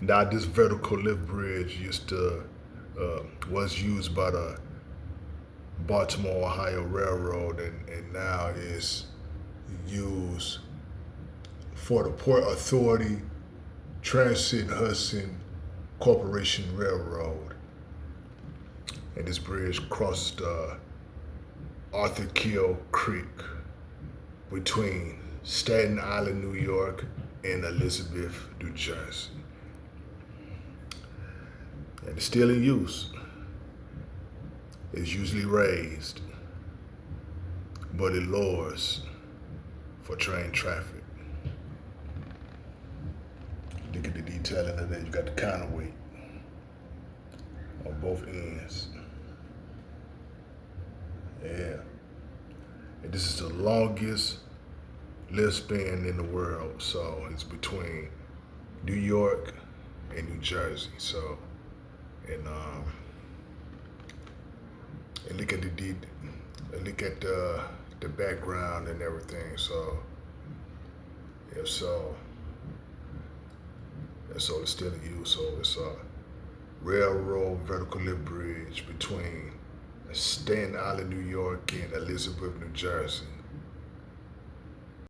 Now this vertical lift bridge was used by the Baltimore Ohio Railroad, and now is used for the Port Authority Transit Hudson Corporation Railroad. And this bridge crosses the Arthur Kill Creek between Staten Island, New York, and Elizabeth, New Jersey. And it's still in use. It's usually raised, but it lowers for train traffic. Look at the detailing of that. You got the counterweight on both ends. Yeah. And this is the longest lift span in the world. So it's between New York and New Jersey. So, and look at look at the background and everything. So, yeah, so it's still in use. So it's a railroad vertical lift bridge between Staten Island, New York, and Elizabeth, New Jersey.